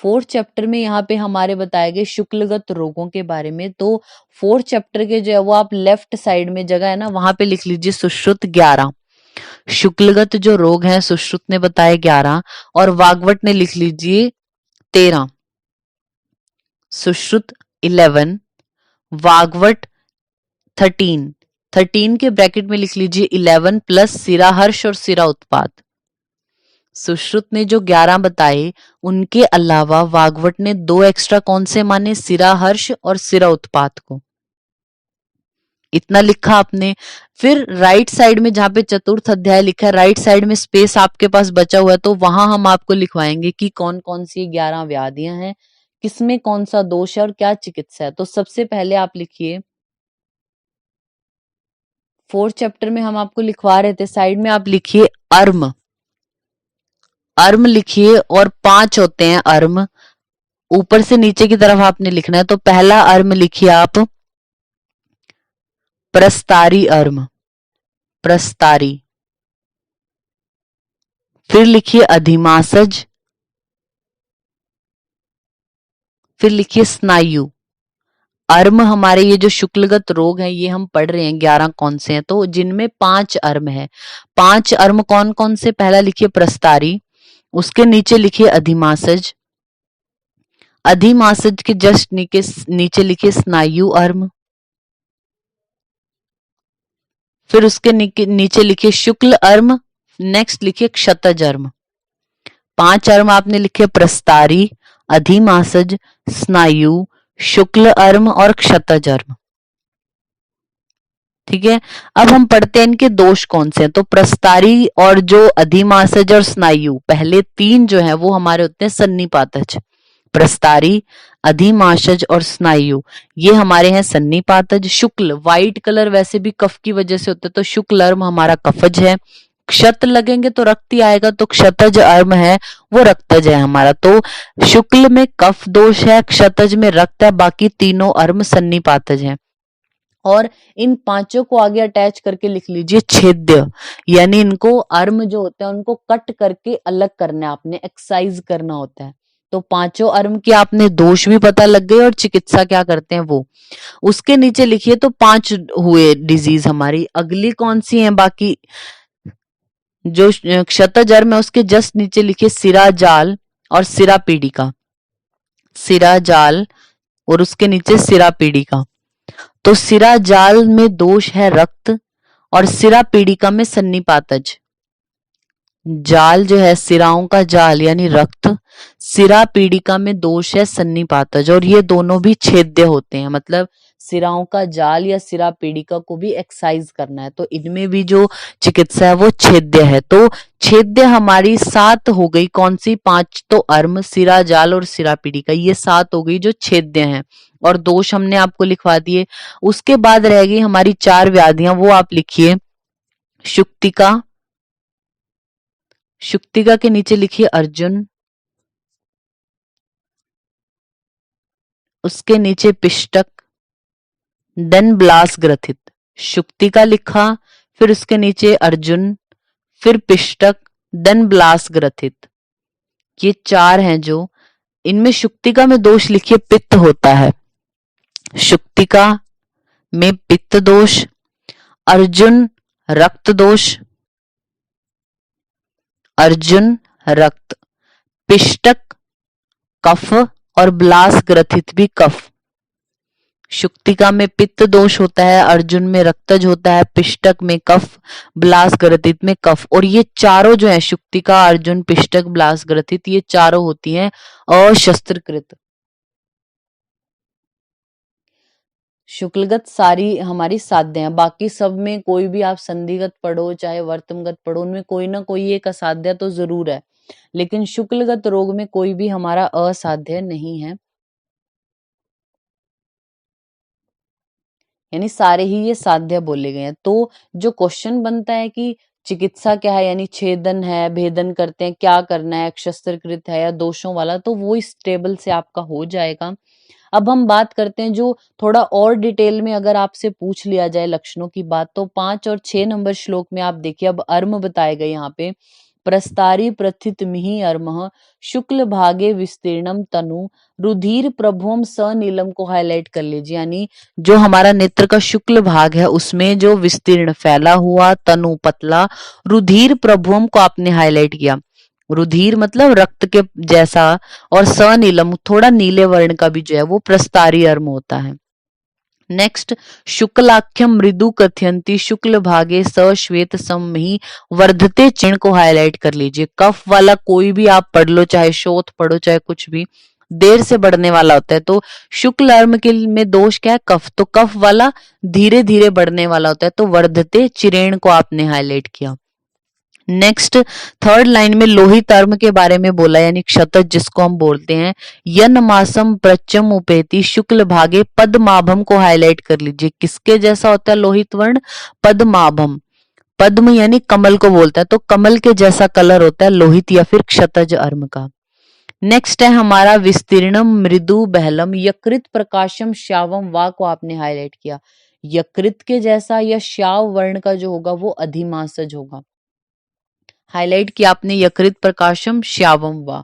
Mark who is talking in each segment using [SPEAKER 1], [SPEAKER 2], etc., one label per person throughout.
[SPEAKER 1] Fourth chapter में यहाँ पे हमारे बताए गए शुक्लगत रोगों के बारे में। तो फोर्थ चैप्टर के जो है वो आप लेफ्ट साइड में जगह है ना, वहां पे लिख लीजिए सुश्रुत 11। शुक्लगत जो रोग हैं सुश्रुत ने बताए 11 और वाग्वट ने लिख लीजिए 13। सुश्रुत 11, वाग्वट 13। 13 के ब्रैकेट में लिख लीजिए 11 प्लस सिराहर्ष और सिरा उत्पात। सुश्रुत ने जो 11 बताए उनके अलावा वाग्वट ने 2 एक्स्ट्रा कौन से माने, सिराहर्ष और सिरा उत्पात को। इतना लिखा आपने। फिर राइट साइड में जहां पे चतुर्थ अध्याय लिखा है, राइट साइड में स्पेस आपके पास बचा हुआ है, तो वहां हम आपको लिखवाएंगे कि कौन कौन सी 11 व्याधियां हैं, किसमें कौन सा दोष है और क्या चिकित्सा है। तो सबसे पहले आप लिखिए, फोर्थ चैप्टर में हम आपको लिखवा रहे थे, साइड में आप लिखिए अर्म। अर्म लिखिए और 5 होते हैं अर्म, ऊपर से नीचे की तरफ आपने लिखना है। तो पहला अर्म लिखिए आप प्रस्तारी अर्म, प्रस्तारी। फिर लिखिए अधिमासज, फिर लिखिए स्नायु। अर्म हमारे ये जो शुक्लगत रोग हैं ये हम पढ़ रहे हैं 11 कौन से हैं, तो जिनमें 5 अर्म है। 5 अर्म कौन कौन से, पहला लिखिए प्रस्तारी, उसके नीचे लिखिए अधिमासज, अधिमासज के जस्ट नीचे लिखिए स्नायु अर्म, फिर उसके नीचे लिखिए शुक्ल अर्म, नेक्स्ट लिखिए क्षतज अर्म। 5 अर्म आपने लिखे प्रस्तारी, अधिमासज, स्नायु, शुक्ल अर्म और क्षतज अर्म। ठीक है, अब हम पढ़ते हैं इनके दोष कौन से हैं। तो प्रस्तारी और जो अधिमासज और स्नायु, पहले 3 जो है वो हमारे होते हैं सन्निपातज। प्रस्तारी, अधिमासज और स्नायु ये हमारे हैं सन्निपातज। शुक्ल, व्हाइट कलर वैसे भी कफ की वजह से होता है, तो शुक्ल अर्म हमारा कफज है। क्षत लगेंगे तो रक्त ही आएगा, तो क्षतज अर्म है वो रक्तज है हमारा। तो शुक्ल में कफ दोष है, क्षतज में रक्त है, बाकी तीनों अर्म सन्निपातज हैं। और इन 5 को आगे अटैच करके लिख लीजिए छेद्य, यानी इनको अर्म जो होते हैं उनको कट करके अलग करना है, आपने एक्सरसाइज करना होता है। तो 5 अर्म के आपने दोष भी पता लग गए और चिकित्सा क्या करते हैं वो। उसके नीचे लिखिए, तो 5 हुए डिजीज हमारी। अगली कौन सी है बाकी, जो क्षतज अर्म है उसके जस्ट नीचे लिखिए सिरा जाल और सिरा पीड़िका। सिरा जाल और उसके नीचे सिरा पीड़िका। तो सिरा जाल में दोष है रक्त और सिरा पीड़िका में सन्निपातज। जाल जो है सिराओं का जाल यानी रक्त, सिरा पीड़िका में दोष है सन्निपातज, और ये दोनों भी छेद्य होते हैं। मतलब सिराओं का जाल या सिरा पीड़िका को भी एक्सरसाइज करना है, तो इनमें भी जो चिकित्सा है वो छेद्य है। तो छेद्य हमारी 7 हो गई, कौन सी 5 तो अर्म, सिरा जाल और सिरा पीड़िका, ये 7 हो गई जो छेद्य हैं और दोष हमने आपको लिखवा दिए। उसके बाद रह गई हमारी 4 व्याधियां, वो आप लिखिए शुक्तिका। शुक्तिका के नीचे लिखिए अर्जुन, उसके नीचे पिष्टक, देन ब्लास ग्रथित। शुक्तिका लिखा, फिर उसके नीचे अर्जुन, फिर पिष्टक, देन ब्लास ग्रथित। ये 4 हैं जो, इनमें शुक्तिका में दोष लिखिए पित्त होता है। शुक्तिका में पित्त दोष, अर्जुन रक्त दोष, अर्जुन रक्त, पिष्टक कफ और ब्लास ग्रथित भी कफ। शुक्तिका में पित्त दोष होता है, अर्जुन में रक्तज होता है, पिष्टक में कफ, ब्लास ग्रथित में कफ। और ये चारों जो है शुक्तिका, अर्जुन, पिष्टक, ब्लास ग्रथित, ये चारों होती हैं अशस्त्रकृत। शुक्लगत सारी हमारी साध्य हैं, बाकी सब में कोई भी आप संधिगत पढ़ो चाहे वर्तमगत पढ़ो, उनमें कोई ना कोई एक असाध्य तो जरूर है, लेकिन शुक्लगत रोग में कोई भी हमारा असाध्य नहीं है, यानी सारे ही ये साध्य बोले गए हैं। तो जो क्वेश्चन बनता है कि चिकित्सा क्या है, यानी छेदन है, भेदन करते हैं, क्या करना है, शस्त्रकृत है या दोषों वाला, तो वो इस टेबल से आपका हो जाएगा। अब हम बात करते हैं जो थोड़ा और डिटेल में अगर आपसे पूछ लिया जाए लक्षणों की बात, तो 5 और 6 नंबर श्लोक में आप देखिए, अब अर्म बताए गए यहाँ पे, प्रस्तारी प्रथित मिहि अर्मः शुक्ल भागे विस्तीर्णम तनु रुधिर प्रभुम स नीलम को हाईलाइट कर लीजिए। यानी जो हमारा नेत्र का शुक्ल भाग है उसमें जो विस्तीर्ण फैला हुआ तनु पतला रुधिर प्रभुम को आपने हाईलाइट किया। रुधिर मतलब रक्त के जैसा और सनीलम थोड़ा नीले वर्ण का भी जो है वो प्रस्तारी अर्म होता है। नेक्स्ट शुक्लाख्यम मृदु कथयंती शुक्ल भागे श्वेत समहि वर्धते चिन्ह को हाईलाइट कर लीजिए। कफ वाला कोई भी आप पढ़ लो, चाहे शोथ पढ़ो चाहे कुछ भी, देर से बढ़ने वाला होता है। तो शुक्ल अर्म के में दोष क्या है? कफ। तो कफ वाला धीरे धीरे बढ़ने वाला होता है, तो वर्धते चिरेण को आपने हाईलाइट किया। नेक्स्ट थर्ड लाइन में लोहित अर्म के बारे में बोला, यानी क्षतज जिसको हम बोलते हैं। यन मासम प्रचम उपेति शुक्ल भागे पद्माभम को हाईलाइट कर लीजिए। किसके जैसा होता है लोहित वर्ण? पद्माभम। पद्म यानी कमल को बोलता है, तो कमल के जैसा कलर होता है लोहित या फिर क्षतज अर्म का। नेक्स्ट है हमारा विस्तीर्णम मृदु बहलम यकृत प्रकाशम श्यावम वा को आपने हाईलाइट किया। यकृत के जैसा या श्याव वर्ण का जो होगा वो अधिमासज होगा। हाईलाइट किया आपने यकृत प्रकाशम श्यावम वा।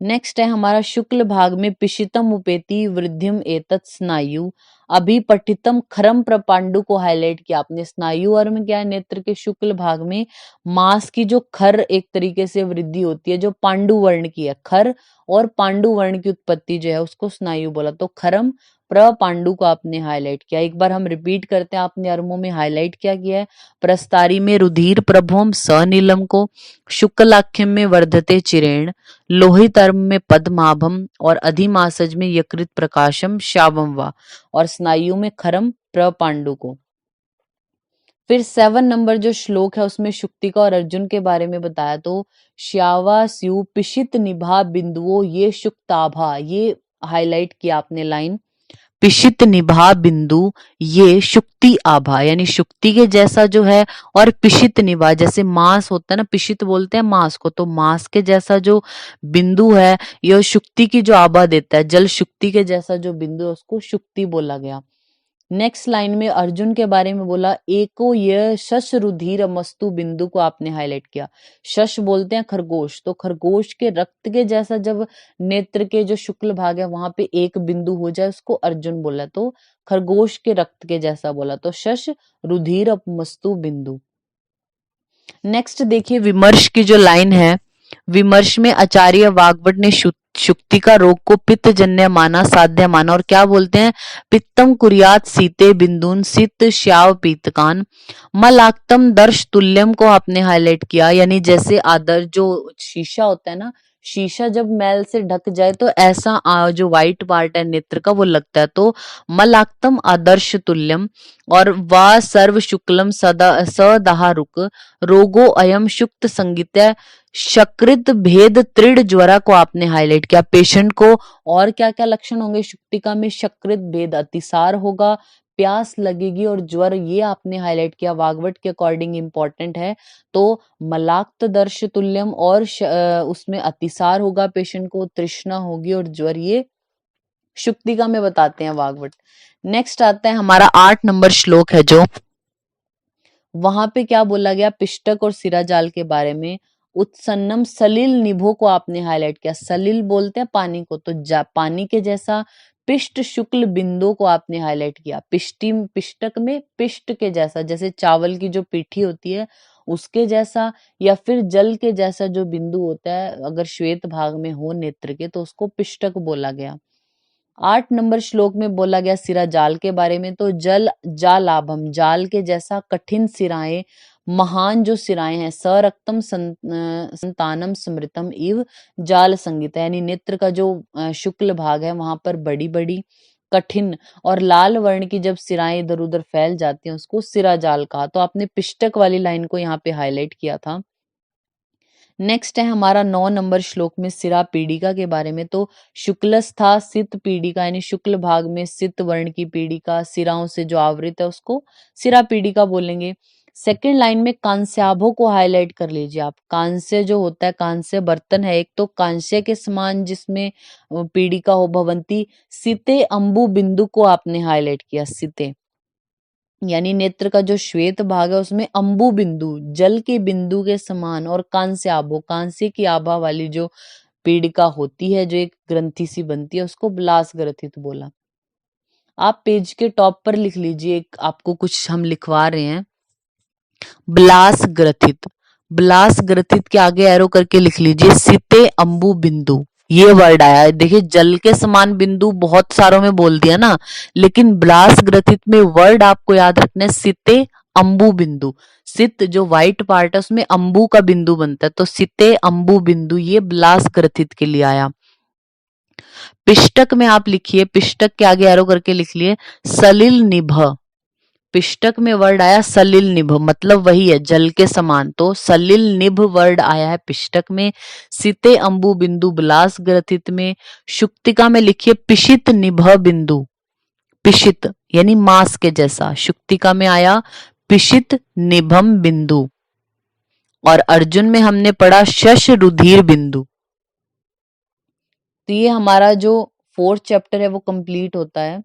[SPEAKER 1] नेक्स्ट है हमारा शुक्ल भाग में पिशितम उपेति वृद्धिम एतत् स्नायु अभिपठितम खरम प्रपांडु को हाईलाइट किया आपने। स्नायु अर्म क्या है? नेत्र के शुक्ल भाग में मांस की जो खर एक तरीके से वृद्धि होती है जो पांडु वर्ण की है। खर और पांडु वर्ण की उत्पत्ति जो है उसको स्नायु बोला। तो खरम प्रपांडु को आपने हाईलाइट किया। एक बार हम रिपीट करते हैं, आपने अर्मों में हाईलाइट क्या किया है? प्रस्तारी में रुधिर प्रभुम सनीलम को, शुक्लाख्यम में वर्धते चिरेण, लोहित अर्म में पद्माभम और अधिमासज में यकृत प्रकाशम श्यावम वा और स्नायु में खरम प्रपांडु को। फिर 7 नंबर जो श्लोक है उसमें शुक्तिका और अर्जुन के बारे में बताया। तो श्यावा स्यु पिशित निभा बिंदुओं ये शुक्ताभा, ये हाईलाइट किया आपने लाइन। पिशित निभा बिंदु ये शुक्ति आभा, यानी शुक्ति के जैसा जो है, और पिशित निभा जैसे मांस होता है ना, पिशित बोलते हैं मांस को, तो मांस के जैसा जो बिंदु है यह शुक्ति की जो आभा देता है। जल शुक्ति के जैसा जो बिंदु है उसको शुक्ति बोला गया। नेक्स्ट लाइन में अर्जुन के बारे में बोला, एको ये शश रुधिर मस्तु बिंदु को आपने हाईलाइट किया। शश बोलते हैं खरगोश, तो खरगोश के रक्त के जैसा जब नेत्र के जो शुक्ल भाग है वहां पे एक बिंदु हो जाए उसको अर्जुन बोला। तो खरगोश के रक्त के जैसा बोला, तो शश रुधिर मस्तु बिंदु। नेक्स्ट देखिए विमर्श की जो लाइन है, विमर्श में आचार्य वाग्भट ने शुक्ति का रोग को पित्त जन्य माना, साध्य माना, और क्या बोलते हैं? पित्तम कुरियात सीते बिंदुन सित श्याव पीतकान मलाक्तम दर्श तुल्यम को आपने हाईलाइट किया। यानी जैसे आदर्श जो शीशा होता है ना, शीशा जब मैल से ढक जाए तो ऐसा जो व्हाइट पार्ट है नेत्र का वो लगता है। तो मलाक्तम आदर्श तुल्यम और वा सर्व शुक्लम सदा सदाहारुक रोगो अयम शुक्त संगीत शकृत भेद तृड ज्वरा को आपने हाईलाइट किया। पेशेंट को और क्या क्या लक्षण होंगे शुक्तिका में? शकृत भेद, अतिसार होगा, प्यास लगेगी और ज्वर, ये आपने हाईलाइट किया। वाग्भट के अकॉर्डिंग इंपॉर्टेंट है। तो मलाक्त दर्श तुल्यम और उसमें अतिसार होगा पेशेंट को, तृष्णा होगी और ज्वर, ये शुक्तिका में बताते हैं वाग्भट। नेक्स्ट आता है हमारा 8 नंबर श्लोक है जो, वहां पे क्या बोला गया? पिष्टक और सिराजाल के बारे में। उत्सन्नम सलिल निभो को आपने हाईलाइट किया। सलिल बोलते हैं पानी को, तो पानी के जैसा पिष्ट शुक्ल बिंदु को आपने हाईलाइट किया। पिष्टक में पिष्ट के जैसा, जैसे चावल की जो पीठी होती है उसके जैसा, या फिर जल के जैसा जो बिंदु होता है अगर श्वेत भाग में हो नेत्र के तो उसको पिष्टक बोला गया। 8 नंबर श्लोक में बोला गया सिरा जाल के बारे में। तो जल जालाभम, जाल के जैसा कठिन सिराएं, महान जो सिराएं हैं, सरक्तम संतानम समृतम इव जाल संगीता, यानी नेत्र का जो शुक्ल भाग है वहां पर बड़ी बड़ी कठिन और लाल वर्ण की जब सिराएं इधर उधर फैल जाती हैं उसको सिरा जाल कहा। तो आपने पिष्टक वाली लाइन को यहाँ पे हाईलाइट किया था। नेक्स्ट है हमारा 9 नंबर श्लोक में सिरा पीड़िका के बारे में। तो शुक्लस्था सित पीड़िका, यानी शुक्ल भाग में सित वर्ण की पीड़िका सिराओं से जो आवृत है उसको सिरा पीड़िका बोलेंगे। सेकंड लाइन में कांस्याभो को हाईलाइट कर लीजिए आप। कांस्य जो होता है, कांस्य बर्तन है एक, तो कांस्य के समान जिसमें पीड़िका हो भवंती। सिते अंबु बिंदु को आपने हाईलाइट किया। सिते यानी नेत्र का जो श्वेत भाग है उसमें अंबु बिंदु, जल के बिंदु के समान, और कांस्य आभो, कांस्य की आभा वाली जो पीड़िका होती है, जो एक ग्रंथि सी बनती है, उसको ब्लास ग्रथित बोला। आप पेज के टॉप पर लिख लीजिए, आपको कुछ हम लिखवा रहे हैं। ब्लास ग्रथित, ब्लास ग्रथित के आगे एरो करके लिख लीजिए सिते अंबु बिंदु। ये वर्ड आया है, देखिए जल के समान बिंदु बहुत सारों में बोल दिया ना, लेकिन ब्लास ग्रथित में वर्ड आपको याद रखना है सिते अंबु बिंदु। सित जो व्हाइट पार्ट है उसमें अंबु का बिंदु बनता है, तो सिते अंबु बिंदु ये ब्लास ग्रथित के लिए आया। पिष्टक में आप लिखिए, पिष्टक के आगे एरो करके लिख लिए सलिल निभ। पिष्टक में वर्ड आया सलिल निभ, मतलब वही है जल के समान, तो सलिल निभ वर्ड आया है पिष्टक में। सिते अंबु बिंदु ब्लास ग्रथित में। शुक्तिका में लिखिए पिशित निभ बिंदु, पिशित यानी मांस के जैसा, शुक्तिका में आया पिशित निभम बिंदु। और अर्जुन में हमने पढ़ा शश रुधिर बिंदु। तो ये हमारा जो 4th चैप्टर है वो कंप्लीट होता है।